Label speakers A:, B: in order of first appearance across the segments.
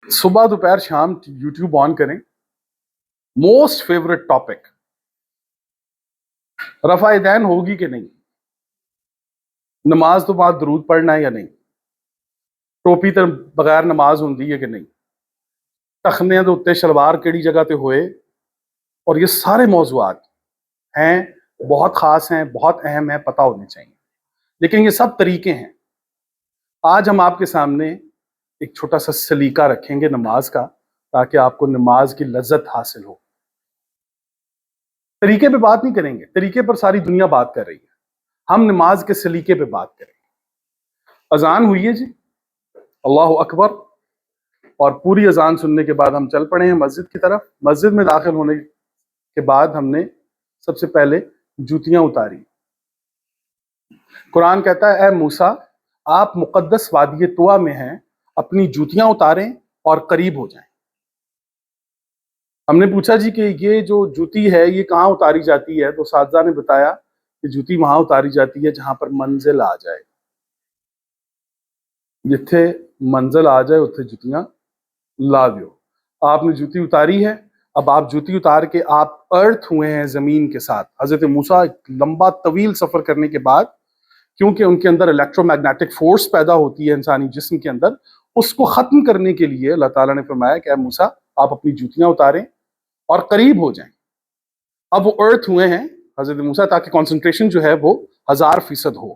A: صبح دوپہر شام یوٹیوب آن کریں، موسٹ فیوریٹ ٹاپک رفع دین ہوگی کہ نہیں، نماز تو بعد درود پڑھنا ہے یا نہیں، ٹوپی تو بغیر نماز ہوندی ہے کہ نہیں، ٹخنے دے اتنے شلوار کیڑی جگہ تے ہوئے، اور یہ سارے موضوعات ہیں، بہت خاص ہیں، بہت اہم ہیں، پتہ ہونے چاہیے، لیکن یہ سب طریقے ہیں۔ آج ہم آپ کے سامنے ایک چھوٹا سا سلیقہ رکھیں گے نماز کا، تاکہ آپ کو نماز کی لذت حاصل ہو۔ طریقے پہ بات نہیں کریں گے، طریقے پر ساری دنیا بات کر رہی ہے، ہم نماز کے سلیقے پہ بات کریں گے۔ اذان ہوئی ہے جی، اللہ اکبر، اور پوری اذان سننے کے بعد ہم چل پڑے ہیں مسجد کی طرف۔ مسجد میں داخل ہونے کے بعد ہم نے سب سے پہلے جوتیاں اتاری۔ قرآن کہتا ہے اے موسیٰ، آپ مقدس وادی طویٰ میں ہیں، اپنی جوتیاں اتاریں اور قریب ہو جائیں۔ ہم نے پوچھا جی کہ یہ جو جوتی ہے یہ کہاں اتاری جاتی ہے، تو اساتذہ نے بتایا کہ جوتی وہاں اتاری جاتی ہے جہاں پر منزل آ جائے، جتھے منزل آ جائے اتھے جوتیاں لا دیو۔ آپ نے جوتی اتاری ہے، اب آپ جوتی اتار کے آپ ارتھ ہوئے ہیں زمین کے ساتھ۔ حضرت موسیٰ ایک لمبا طویل سفر کرنے کے بعد، کیونکہ ان کے اندر الیکٹرو میگنیٹک فورس پیدا ہوتی ہے انسانی جسم کے اندر، اس کو ختم کرنے کے لیے اللہ تعالیٰ نے فرمایا کہ اے موسیٰ آپ اپنی جوتیاں اتاریں اور قریب ہو جائیں۔ اب وہ ارتھ ہوئے ہیں حضرت موسیٰ، تاکہ کنسنٹریشن جو ہے وہ 1000% ہو۔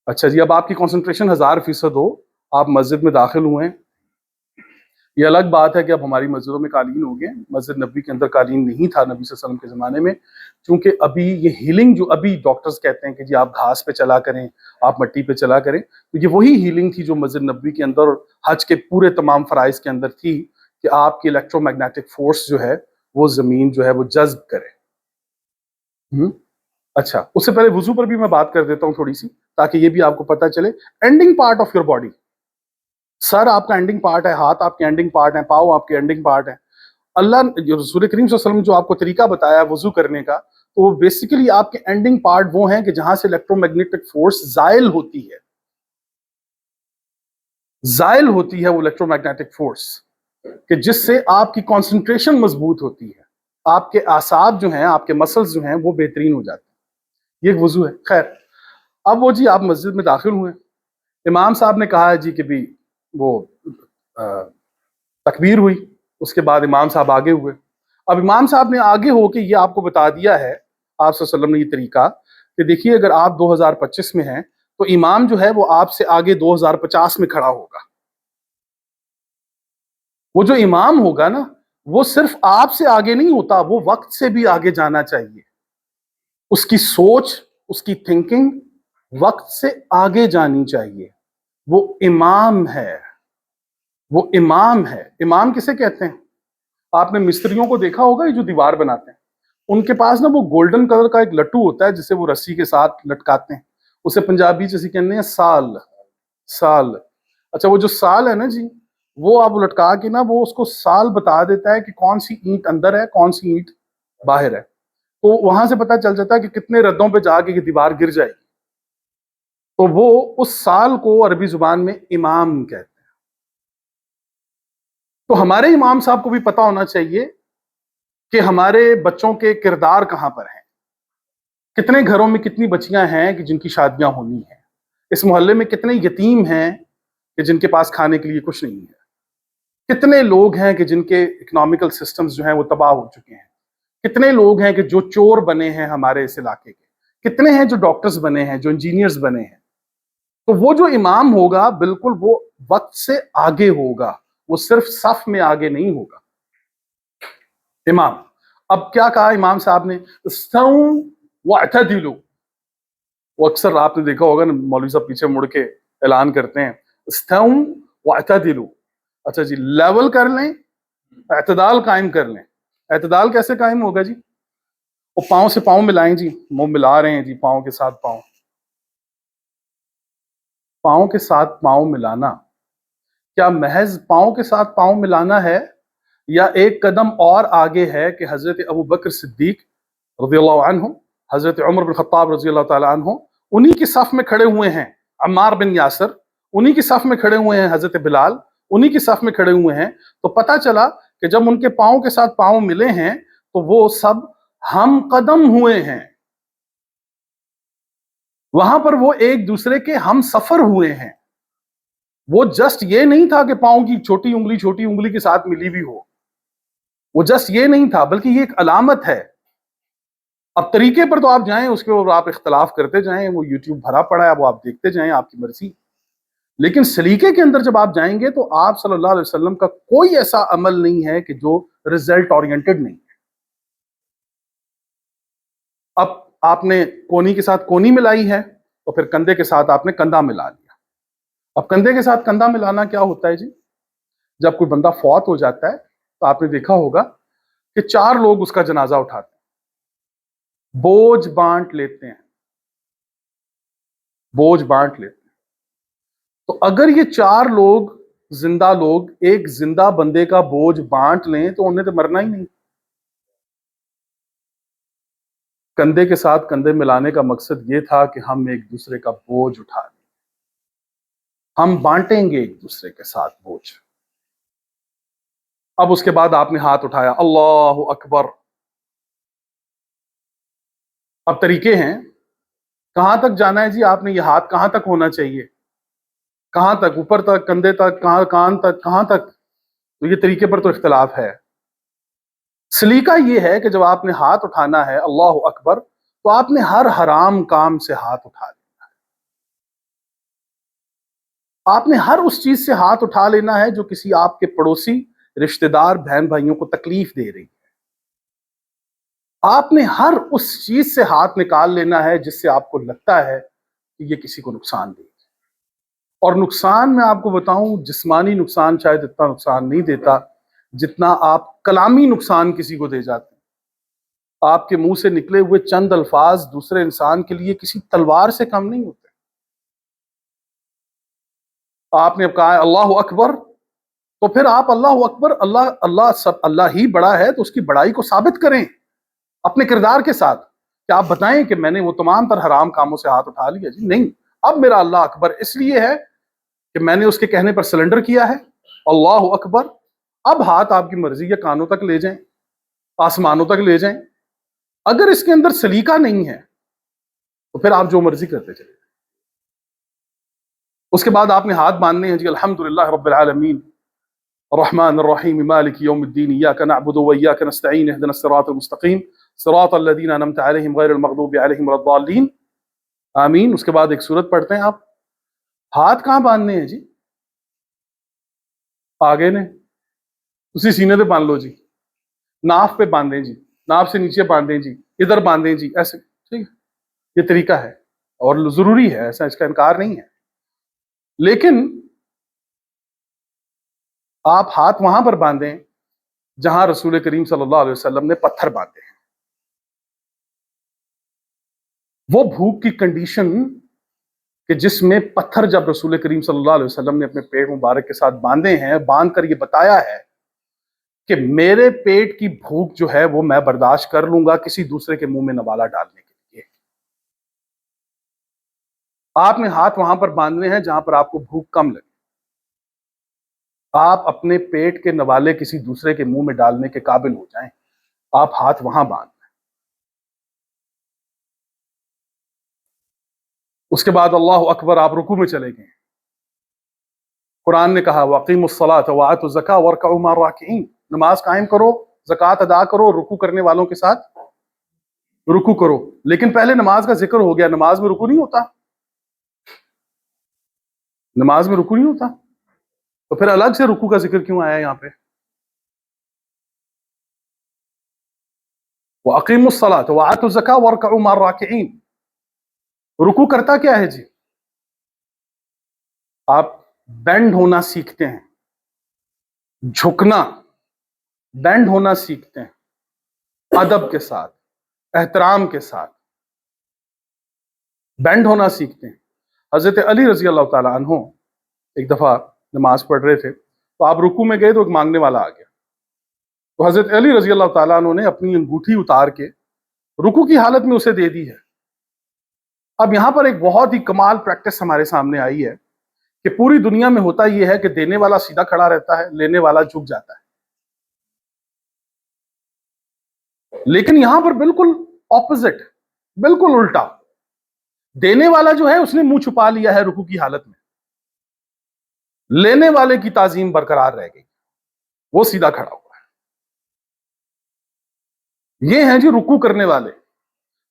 A: اچھا جی، اب آپ کی کنسنٹریشن 1000% ہو، آپ مسجد میں داخل ہوئے ہیں۔ یہ الگ بات ہے کہ اب ہماری مسجدوں میں قالین ہو گئے، مسجد نبوی کے اندر قالین نہیں تھا نبی صلی اللہ علیہ وسلم کے زمانے میں، کیونکہ ابھی یہ ہیلنگ جو ابھی ڈاکٹرز کہتے ہیں کہ جی آپ گھاس پہ چلا کریں، آپ مٹی پہ چلا کریں، تو یہ وہی ہیلنگ تھی جو مسجد نبوی کے اندر اور حج کے پورے تمام فرائض کے اندر تھی، کہ آپ کی الیکٹرو میگنیٹک فورس جو ہے وہ زمین جو ہے وہ جذب کرے۔ اچھا، اس سے پہلے وضو پر بھی میں بات کر دیتا ہوں تھوڑی سی، تاکہ یہ بھی آپ کو پتہ چلے۔ Ending part of your body, sir آپ کا اینڈنگ پارٹ ہے، ہاتھ آپ کے اینڈنگ پارٹ ہیں، پاؤں آپ کے اینڈنگ پارٹ ہیں۔ اللہ رسول کریم صلی اللہ علیہ وسلم جو آپ کو طریقہ بتایا وضو کرنے کا، تو وہ بیسیکلی آپ کے اینڈنگ پارٹ وہ ہیں کہ جہاں سے الیکٹرو میگنیٹک فورس زائل ہوتی ہے، زائل ہوتی ہے وہ الیکٹرو میگنیٹک فورس، کہ جس سے آپ کی کنسنٹریشن مضبوط ہوتی ہے، آپ کے اعصاب جو ہیں، آپ کے مسلز جو ہیں وہ بہترین ہو جاتے ہیں۔ یہ ایک وضو ہے۔ خیر، اب وہ جی آپ مسجد میں داخل ہوئے، امام صاحب نے کہا ہے جی کہ بھی وہ تکبیر ہوئی، اس کے بعد امام صاحب آگے ہوئے۔ اب امام صاحب نے آگے ہو کے یہ آپ کو بتا دیا ہے، آپ صلی اللہ علیہ وسلم نے یہ طریقہ، کہ دیکھیے اگر آپ 2025 میں ہیں تو امام جو ہے وہ آپ سے آگے 2050 میں کھڑا ہوگا۔ وہ جو امام ہوگا نا، وہ صرف آپ سے آگے نہیں ہوتا، وہ وقت سے بھی آگے جانا چاہیے۔ اس کی سوچ، اس کی تھنکنگ وقت سے آگے جانی چاہیے۔ وہ امام ہے، وہ امام ہے۔ امام کسے کہتے ہیں؟ آپ نے مستریوں کو دیکھا ہوگا، یہ جو دیوار بناتے ہیں، ان کے پاس نا وہ گولڈن کلر کا ایک لٹو ہوتا ہے جسے وہ رسی کے ساتھ لٹکاتے ہیں، اسے پنجابی جیسے کہتے ہیں سال۔ سال، اچھا وہ جو سال ہے نا جی، وہ آپ لٹکا کے نا وہ اس کو سال بتا دیتا ہے کہ کون سی اینٹ اندر ہے، کون سی اینٹ باہر ہے، تو وہاں سے پتہ چل جاتا ہے کہ کتنے ردوں پہ جا کے یہ دیوار گر جائے گی۔ تو وہ اس سال کو عربی زبان میں امام کہتے ہیں۔ تو ہمارے امام صاحب کو بھی پتہ ہونا چاہیے کہ ہمارے بچوں کے کردار کہاں پر ہیں، کتنے گھروں میں کتنی بچیاں ہیں کہ جن کی شادیاں ہونی ہیں، اس محلے میں کتنے یتیم ہیں کہ جن کے پاس کھانے کے لیے کچھ نہیں ہے، کتنے لوگ ہیں کہ جن کے اکنامیکل سسٹمز جو ہیں وہ تباہ ہو چکے ہیں، کتنے لوگ ہیں کہ جو چور بنے ہیں ہمارے اس علاقے کے، کتنے ہیں جو ڈاکٹرز بنے ہیں، جو انجینئرز بنے ہیں۔ تو وہ جو امام ہوگا بالکل وہ وقت سے آگے ہوگا، وہ صرف صف میں آگے نہیں ہوگا۔ امام، اب کیا کہا امام صاحب نے؟ استووا واعتدلوا۔ وہ اکثر آپ نے دیکھا ہوگا نا، مولوی صاحب پیچھے مڑ کے اعلان کرتے ہیں استووا واعتدلوا۔ اچھا جی، لیول کر لیں، اعتدال قائم کر لیں۔ اعتدال کیسے قائم ہوگا جی؟ وہ پاؤں سے پاؤں ملائیں جی، وہ ملا رہے ہیں جی، پاؤں کے ساتھ پاؤں، پاؤں کے ساتھ پاؤں ملانا کیا محض پاؤں کے ساتھ پاؤں ملانا ہے، یا ایک قدم اور آگے ہے کہ حضرت ابو بکر صدیق رضی اللہ عنہ، حضرت عمر بن خطاب رضی اللہ تعالیٰ عنہ، انہی کی صف میں کھڑے ہوئے ہیں عمار بن یاسر، انہی کی صف میں کھڑے ہوئے ہیں حضرت بلال، انہی کی صف میں کھڑے ہوئے ہیں، تو پتہ چلا کہ جب ان کے پاؤں کے ساتھ پاؤں ملے ہیں تو وہ سب ہم قدم ہوئے ہیں، وہاں پر وہ ایک دوسرے کے ہم سفر ہوئے ہیں۔ وہ جسٹ یہ نہیں تھا کہ پاؤں کی چھوٹی انگلی کے ساتھ ملی بھی ہو، وہ جسٹ یہ نہیں تھا، بلکہ یہ ایک علامت ہے۔ اب طریقے پر تو آپ جائیں، اس کے اوپر آپ اختلاف کرتے جائیں، وہ یوٹیوب بھرا پڑا ہے، وہ آپ دیکھتے جائیں، آپ کی مرضی۔ لیکن سلیقے کے اندر جب آپ جائیں گے تو آپ صلی اللہ علیہ وسلم کا کوئی ایسا عمل نہیں ہے کہ جو ریزلٹ اورینٹڈ نہیں ہے۔ اب آپ نے کونی کے ساتھ کونی ملائی ہے تو پھر کندھے کے ساتھ آپ نے کندھا ملا لیا۔ اب کندھے کے ساتھ کندھا ملانا کیا ہوتا ہے جی؟ جب کوئی بندہ فوت ہو جاتا ہے تو آپ نے دیکھا ہوگا کہ 4 لوگ اس کا جنازہ اٹھاتے ہیں، بوجھ بانٹ لیتے ہیں، بوجھ بانٹ لیتے ہیں۔ تو اگر یہ 4 لوگ زندہ لوگ ایک زندہ بندے کا بوجھ بانٹ لیں تو انہیں تو مرنا ہی نہیں۔ کندھے کے ساتھ کندھے ملانے کا مقصد یہ تھا کہ ہم ایک دوسرے کا بوجھ اٹھا لیں، ہم بانٹیں گے ایک دوسرے کے ساتھ بوجھ۔ اب اس کے بعد آپ نے ہاتھ اٹھایا، اللہ اکبر۔ اب طریقے ہیں، کہاں تک جانا ہے جی آپ نے؟ یہ ہاتھ کہاں تک ہونا چاہیے؟ کہاں تک؟ اوپر تک؟ کندھے تک؟ کہاں؟ کان تک؟ کہاں تک؟ تو یہ طریقے پر تو اختلاف ہے۔ سلیقہ یہ ہے کہ جب آپ نے ہاتھ اٹھانا ہے اللہ اکبر تو آپ نے ہر حرام کام سے ہاتھ اٹھا لینا ہے، آپ نے ہر اس چیز سے ہاتھ اٹھا لینا ہے جو کسی آپ کے پڑوسی، رشتہ دار، بہن بھائیوں کو تکلیف دے رہی ہے۔ آپ نے ہر اس چیز سے ہاتھ نکال لینا ہے جس سے آپ کو لگتا ہے کہ یہ کسی کو نقصان دے گی۔ اور نقصان میں آپ کو بتاؤں، جسمانی نقصان شاید اتنا نقصان نہیں دیتا جتنا آپ کلامی نقصان کسی کو دے جاتے ہیں۔ آپ کے منہ سے نکلے ہوئے چند الفاظ دوسرے انسان کے لیے کسی تلوار سے کم نہیں ہوتے۔ آپ نے اب کہا ہے اللہ اکبر، تو پھر آپ اللہ اکبر، اللہ ہی بڑا ہے تو اس کی بڑائی کو ثابت کریں اپنے کردار کے ساتھ، کہ آپ بتائیں کہ میں نے وہ تمام تر حرام کاموں سے ہاتھ اٹھا لیا جی نہیں، اب میرا اللہ اکبر اس لیے ہے کہ میں نے اس کے کہنے پر سلنڈر کیا ہے، اللہ اکبر۔ اب ہاتھ آپ کی مرضی کے کانوں تک لے جائیں، آسمانوں تک لے جائیں، اگر اس کے اندر سلیقہ نہیں ہے تو پھر آپ جو مرضی کرتے چلے۔ اس کے بعد آپ نے ہاتھ باندھنے ہیں جی الحمدللہ رب العالمین الرحمن الرحیم مالک یوم الدین ایاک نعبد و ایاک نستعین اهدنا الصراط المستقیم صراط الذین انعمت علیہم غیر المغضوب علیہم ولا الضالین، آمین۔ اس کے بعد ایک سورت پڑھتے ہیں آپ۔ ہاتھ کہاں باندھنے ہیں جی؟ آگے نے اسی سینے پہ باندھ لو جی، ناف پہ باندھیں جی، ناف سے نیچے باندھیں جی، ادھر باندھیں جی، ایسے، ٹھیک ہے؟ یہ طریقہ ہے اور ضروری ہے، ایسا اس کا انکار نہیں ہے۔ لیکن آپ ہاتھ وہاں پر باندھیں جہاں رسول کریم صلی اللہ علیہ وسلم نے پتھر باندھے ہیں۔ وہ بھوک کی کنڈیشن کہ جس میں پتھر جب رسول کریم صلی اللہ علیہ وسلم نے اپنے پیٹ مبارک کے ساتھ باندھے ہیں، باندھ کر یہ بتایا ہے کہ میرے پیٹ کی بھوک جو ہے وہ میں برداشت کر لوں گا کسی دوسرے کے منہ میں نوالا ڈالنے کے لیے۔ آپ نے ہاتھ وہاں پر باندھنے ہیں جہاں پر آپ کو بھوک کم لگے، آپ اپنے پیٹ کے نوالے کسی دوسرے کے منہ میں ڈالنے کے قابل ہو جائیں، آپ ہاتھ وہاں باندھ۔ اس کے بعد اللہ اکبر، آپ رکوع میں چلے گئے۔ قرآن نے کہا وَأَقِیمُوا الصَّلَاةَ وَآتُوا الزَّکَاةَ وَارْکَعُوا مَعَ الرَّاکِعِینَ، نماز قائم کرو، زکوٰۃ ادا کرو، رکوع کرنے والوں کے ساتھ رکوع کرو۔ لیکن پہلے نماز کا ذکر ہو گیا، نماز میں رکوع نہیں ہوتا؟ نماز میں رکوع نہیں ہوتا تو پھر الگ سے رکوع کا ذکر کیوں آیا یہاں پہ؟ وَأَقِیمُوا الصَّلَاةَ وَآتُوا الزَّکَاةَ وَارْکَعُوا مَعَ الرَّاکِعِینَ۔ رکوع کرتا کیا ہے جی؟ آپ بینڈ ہونا سیکھتے ہیں، جھکنا، بینڈ ہونا سیکھتے ہیں، ادب کے ساتھ، احترام کے ساتھ بینڈ ہونا سیکھتے ہیں۔ حضرت علی رضی اللہ تعالیٰ عنہ ایک دفعہ نماز پڑھ رہے تھے تو آپ رکوع میں گئے تو ایک مانگنے والا آ گیا، تو حضرت علی رضی اللہ تعالیٰ عنہ نے اپنی انگوٹھی اتار کے رکوع کی حالت میں اسے دے دی ہے۔ اب یہاں پر ایک بہت ہی کمال پریکٹس ہمارے سامنے آئی ہے کہ پوری دنیا میں ہوتا یہ ہے کہ دینے والا سیدھا کھڑا رہتا ہے، لینے والا جھک جاتا ہے، لیکن یہاں پر بالکل اپوزٹ، بالکل الٹا، دینے والا جو ہے اس نے منہ چھپا لیا ہے رکوع کی حالت میں، لینے والے کی تعظیم برقرار رہ گئی، وہ سیدھا کھڑا ہوا ہے۔ یہ ہیں جی رکوع کرنے والے،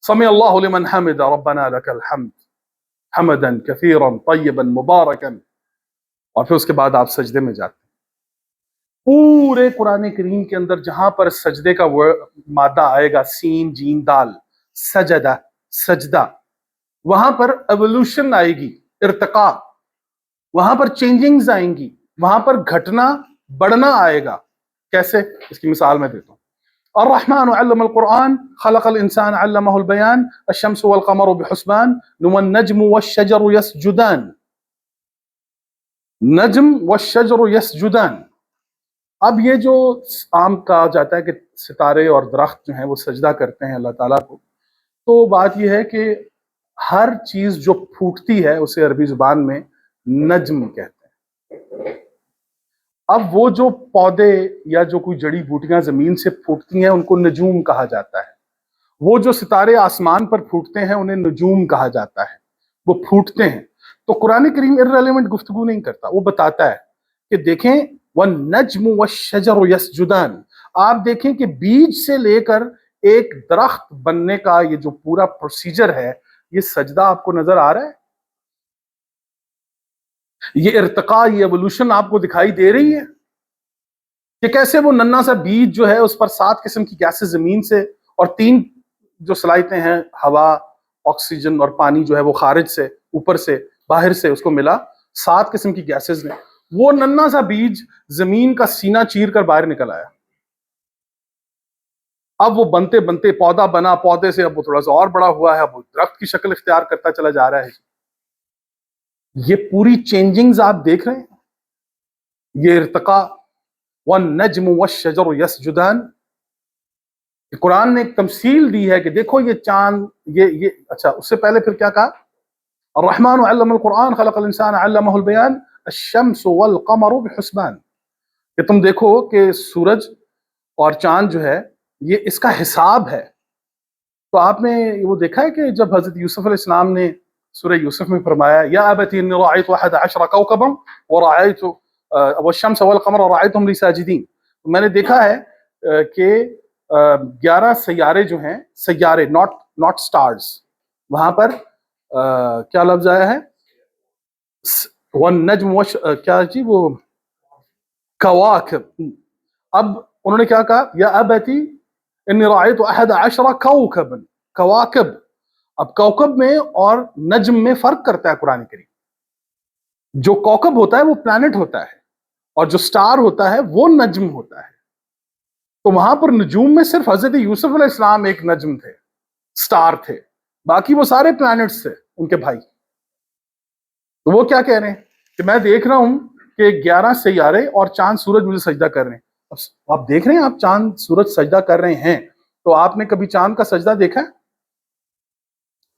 A: سمع اللہ لمن حمد ربنا لک الحمد حمدا کثیرا طیبا مبارکا، اور پھر اس کے بعد آپ سجدے میں جاتے ہیں۔ پورے قرآن کریم کے اندر جہاں پر سجدے کا مادہ آئے گا، سین جیم دال، سجدہ، سجدہ، وہاں پر ایوولوشن آئے گی، ارتقاء، وہاں پر چینجنگز آئیں گی، وہاں پر گھٹنا بڑھنا آئے گا۔ کیسے؟ اس کی مثال میں دیتا ہوں۔ الرحمن علم القرآن خلق الانسان علمہ البیان الشمس والقمر بحسبان والنجم والشجر یسجدان، نجم والشجر یسجدان۔ اب یہ جو عام کہا جاتا ہے کہ ستارے اور درخت جو ہیں وہ سجدہ کرتے ہیں اللہ تعالیٰ کو، تو بات یہ ہے کہ ہر چیز جو پھوٹتی ہے اسے عربی زبان میں نجم کہتے ہیں۔ اب وہ جو پودے یا جو کوئی جڑی بوٹیاں زمین سے پھوٹتی ہیں ان کو نجوم کہا جاتا ہے، وہ جو ستارے آسمان پر پھوٹتے ہیں انہیں نجوم کہا جاتا ہے، وہ پھوٹتے ہیں۔ تو قرآن کریم ارریلیونٹ گفتگو نہیں کرتا، وہ بتاتا ہے کہ دیکھیں وَالنَّجْمُ وَالشَّجَرُ يَسْجُدَانِ، آپ دیکھیں کہ بیج سے لے کر ایک درخت بننے کا یہ جو پورا پروسیجر ہے، یہ سجدہ آپ کو نظر آ رہا ہے؟ یہ ارتقاء، یہ ایوولوشن آپ کو دکھائی دے رہی ہے کہ کیسے وہ ننھا سا بیج جو ہے اس پر 7 قسم کی گیسز زمین سے اور 3 جو صلاحیتیں ہیں، ہوا، آکسیجن اور پانی جو ہے وہ خارج سے، اوپر سے، باہر سے اس کو ملا 7 قسم کی گیسز نے، وہ ننھا سا بیج زمین کا سینہ چیر کر باہر نکل آیا۔ اب وہ بنتے بنتے پودا بنا، پودے سے اب وہ تھوڑا سا اور بڑا ہوا ہے، اب وہ درخت کی شکل اختیار کرتا چلا جا رہا ہے۔ یہ پوری چینجنگز آپ دیکھ رہے ہیں، یہ ارتقاء۔ وَالنَّجْمُ وَالشَّجَرُ يَسْجُدَانِ، قرآن نے ایک تمثیل دی ہے کہ دیکھو یہ چاند، یہ اچھا، اس سے پہلے پھر کیا کہا؟ الرحمن علم القرآن خلق الانسان علمہ البیان الشمس والقمر بحسبان، کہ تم دیکھو کہ سورج اور چاند جو ہے یہ اس کا حساب ہے۔ تو آپ نے وہ دیکھا ہے کہ جب حضرت یوسف علیہ السلام نے سورہ یوسف میں فرمایا یا ابتی انی رأیت 11 کوکبا ورأیت والشمس والقمر رأیتهم لی ساجدین، میں نے دیکھا ہے کہ 11 سیارے جو ہیں، سیارے ناٹ سٹارز، وہاں پر کیا لفظ آیا ہے؟ والنجم کیا جی وہ کواکب۔ اب انہوں نے کیا کہا؟ یا ابتی انی رأیت 11 کوکبا، کواکب۔ اب کوکب میں اور نجم میں فرق کرتا ہے قرآن کریم۔ جو کوکب ہوتا ہے وہ پلانٹ ہوتا ہے، اور جو سٹار ہوتا ہے وہ نجم ہوتا ہے۔ تو وہاں پر نجوم میں صرف حضرت یوسف علیہ السلام ایک نجم تھے، سٹار تھے، باقی وہ سارے پلانٹس تھے ان کے بھائی۔ تو وہ کیا کہہ رہے ہیں کہ میں دیکھ رہا ہوں کہ 11 سیارے اور چاند سورج مجھے سجدہ کر رہے ہیں۔ اب آپ دیکھ رہے ہیں، آپ چاند سورج سجدہ کر رہے ہیں، تو آپ نے کبھی چاند کا سجدہ دیکھا ہے؟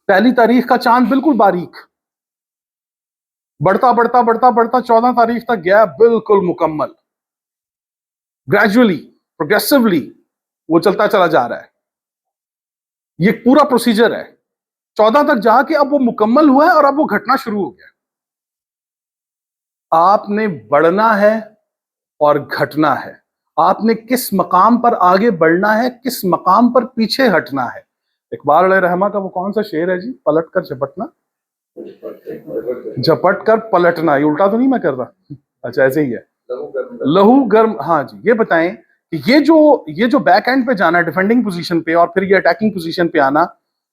A: پہلی تاریخ کا چاند بالکل باریک، بڑھتا بڑھتا بڑھتا بڑھتا 14 تاریخ تک گیا بالکل مکمل، گریجولی، پروگریسولی وہ چلتا چلا جا رہا ہے۔ یہ پورا پروسیجر ہے، 14 تک جا کے اب وہ مکمل ہوا ہے اور اب وہ گھٹنا شروع ہو گیا۔ آپ نے بڑھنا ہے اور گھٹنا ہے، آپ نے کس مقام پر آگے بڑھنا ہے، کس مقام پر پیچھے ہٹنا ہے۔ اقبال علیہ رحمہ کا وہ کون سا شعر ہے جی؟ پلٹ کر جھپٹنا، جھپٹ کر پلٹنا، یہ الٹا تو نہیں میں کر رہا؟ اچھا ایسے ہی ہے، لہو گرم۔ ہاں جی، یہ بتائیں کہ یہ جو بیک اینڈ پہ جانا ہے، ڈیفینڈنگ پوزیشن پہ، اور پھر یہ اٹیکنگ پوزیشن پہ آنا،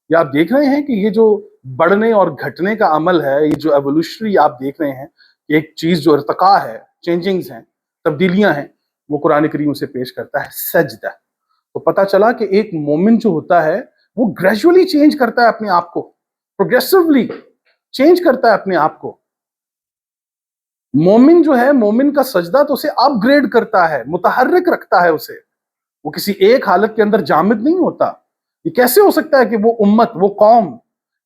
A: یہ آپ دیکھ رہے ہیں کہ یہ جو بڑھنے اور گھٹنے کا عمل ہے، یہ جو ایوولوشنری آپ دیکھ رہے ہیں، ایک چیز جو ارتقاء ہے، چینجنگز ہیں، تبدیلیاں ہیں، وہ قرآن کریم سے پیش کرتا ہے سجدہ۔ تو پتہ چلا کہ ایک مومن جو ہوتا ہے وہ گریجولی چینج کرتا ہے اپنے آپ کو، پروگریسولی چینج کرتا ہے اپنے آپ کو۔ مومن جو ہے، مومن کا سجدہ تو اسے اپ گریڈ کرتا ہے، متحرک رکھتا ہے اسے، وہ کسی ایک حالت کے اندر جامد نہیں ہوتا۔ یہ کیسے ہو سکتا ہے کہ وہ امت، وہ قوم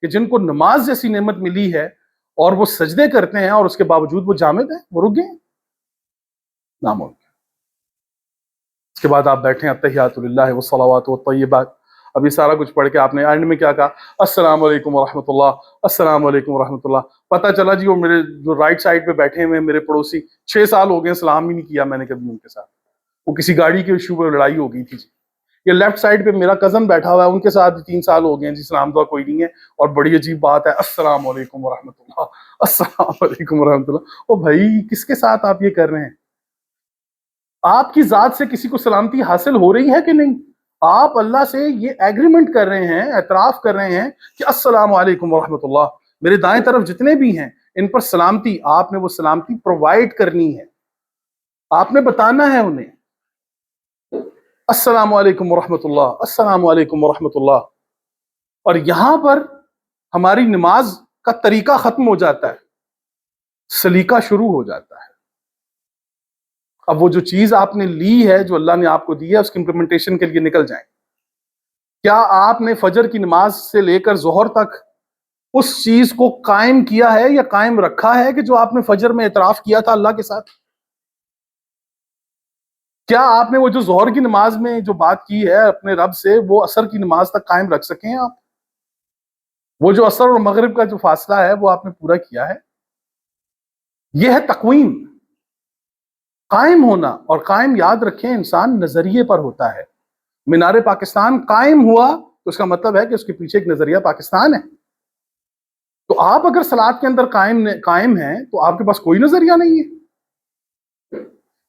A: کہ جن کو نماز جیسی نعمت ملی ہے، اور وہ سجدے کرتے ہیں اور اس کے باوجود وہ جامد ہیں، وہ رک گئے ہیں؟ ناممکن۔ اس کے بعد آپ بیٹھیں التحیات للہ والصلوات والطیبات، ابھی سارا کچھ پڑھ کے آپ نے اینڈ میں کیا کہا؟ السلام علیکم ورحمۃ اللہ، السلام علیکم ورحمۃ اللہ۔ پتہ چلا جی وہ میرے جو رائٹ سائڈ پہ بیٹھے ہوئے میرے پڑوسی 6 سال ہو گئے سلام ہی نہیں کیا میں نے کبھی ان کے ساتھ، وہ کسی گاڑی کے ایشو پہ لڑائی ہو گئی تھی جی۔ یہ لیفٹ سائڈ پہ میرا کزن بیٹھا ہوا ہے، ان کے ساتھ 3 سال ہو گئے ہیں جی، سلام دعا کوئی نہیں ہے، اور بڑی عجیب بات ہے السلام علیکم ورحمۃ اللہ، السلام علیکم ورحمۃ اللہ۔ او بھائی کس کے ساتھ آپ یہ کر رہے ہیں؟ آپ کی ذات سے کسی کو سلامتی حاصل ہو رہی ہے کہ نہیں؟ آپ اللہ سے یہ ایگریمنٹ کر رہے ہیں، اعتراف کر رہے ہیں کہ السلام علیکم ورحمۃ اللہ، میرے دائیں طرف جتنے بھی ہیں ان پر سلامتی، آپ نے وہ سلامتی پرووائڈ کرنی ہے، آپ نے بتانا ہے انہیں السلام علیکم ورحمۃ اللہ، السلام علیکم ورحمۃ اللہ۔ اور یہاں پر ہماری نماز کا طریقہ ختم ہو جاتا ہے، سلیقہ شروع ہو جاتا ہے۔ اب وہ جو چیز آپ نے لی ہے، جو اللہ نے آپ کو دی ہے، اس کی امپلیمنٹیشن کے لیے نکل جائیں۔ کیا آپ نے فجر کی نماز سے لے کر ظہر تک اس چیز کو قائم کیا ہے یا قائم رکھا ہے کہ جو آپ نے فجر میں اعتراف کیا تھا اللہ کے ساتھ؟ کیا آپ نے وہ جو ظہر کی نماز میں جو بات کی ہے اپنے رب سے، وہ عصر کی نماز تک قائم رکھ سکیں ہیں آپ؟ وہ جو عصر اور مغرب کا جو فاصلہ ہے وہ آپ نے پورا کیا ہے؟ یہ ہے تقویم، قائم ہونا۔ اور قائم یاد رکھیں انسان نظریے پر ہوتا ہے۔ مینار پاکستان قائم ہوا تو اس کا مطلب ہے کہ اس کے پیچھے ایک نظریہ پاکستان ہے۔ تو آپ اگر صلات کے اندر قائم ہیں تو آپ کے پاس کوئی نظریہ نہیں ہے۔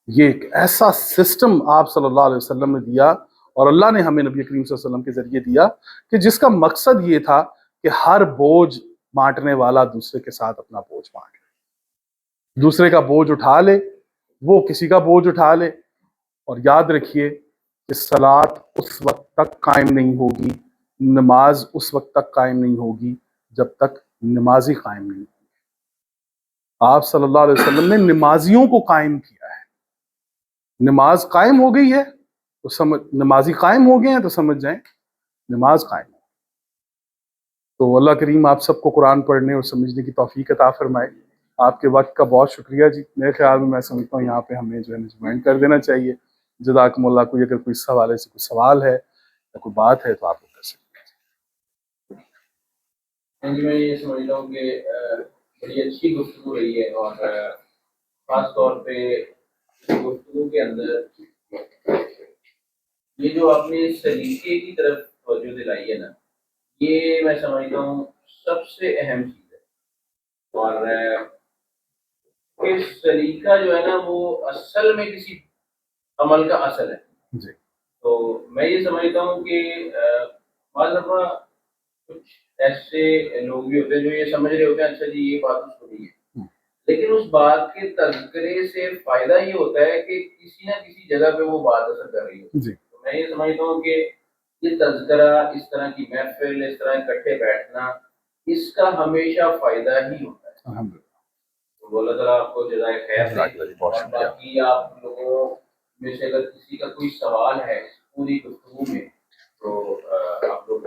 A: یہ ایک ایسا سسٹم آپ صلی اللہ علیہ وسلم نے دیا، اور اللہ نے ہمیں نبی کریم صلی اللہ علیہ وسلم کے ذریعے دیا، کہ جس کا مقصد یہ تھا کہ ہر بوجھ بانٹنے والا دوسرے کے ساتھ اپنا بوجھ بانٹ لے، دوسرے کا بوجھ اٹھا لے، وہ کسی کا بوجھ اٹھا لے۔ اور یاد رکھیے کہ صلات اس وقت تک قائم نہیں ہوگی، نماز اس وقت تک قائم نہیں ہوگی جب تک نمازی قائم نہیں ہوگی۔ آپ صلی اللہ علیہ وسلم نے نمازیوں کو قائم کیا ہے۔ نماز قائم ہو گئی ہے تو نمازی قائم ہو گئے ہیں تو سمجھ جائیں نماز قائم ہے۔ تو اللہ کریم آپ سب کو قرآن پڑھنے اور سمجھنے کی توفیق عطا فرمائے۔ آپ کے وقت کا بہت شکریہ جی۔ میرے خیال میں سمجھتا ہوں یہاں پہ ہمیں جو ہے جوائن کر دینا چاہیے۔ جزاکم اللہ۔ کوئی اگر کوئی اس حوالے سے کوئی سوال ہے یا کوئی بات ہے تو آپ کو کر سکتے ہیں۔
B: میں یہ سمجھتا ہوں کہ بڑی اچھی گفتگو رہی ہے، اور خاص طور پہ گفتگو کے اندر یہ جو آپ نے سلیقے کی طرف توجہ دلائی ہے نا، یہ میں سمجھتا ہوں سب سے اہم چیز ہے۔ اور کہ سلیقہ جو ہے نا وہ اصل میں کسی عمل کا اصل ہے
A: جی۔
B: تو میں یہ سمجھتا ہوں کہ بعض دفعہ کچھ ایسے لوگ بھی ہوتے ہیں جو یہ سمجھ رہے ہوتے ہیں اچھا جی یہ بات اس کو نہیں ہے، لیکن اس بات کے تذکرے سے فائدہ یہ ہوتا ہے کہ کسی نہ کسی جگہ پہ وہ بات اثر کر رہی ہے۔ تو میں یہ سمجھتا ہوں کہ یہ تذکرہ، اس طرح کی محفل، اس طرح اکٹھے بیٹھنا، اس کا ہمیشہ فائدہ ہی ہوتا ہے۔ تو اللہ تعالیٰ آپ کو جزائے خیر دے۔ اور باقی آپ لوگوں میں سے اگر کسی کا کوئی سوال ہے پوری گفتگو میں تو آپ لوگ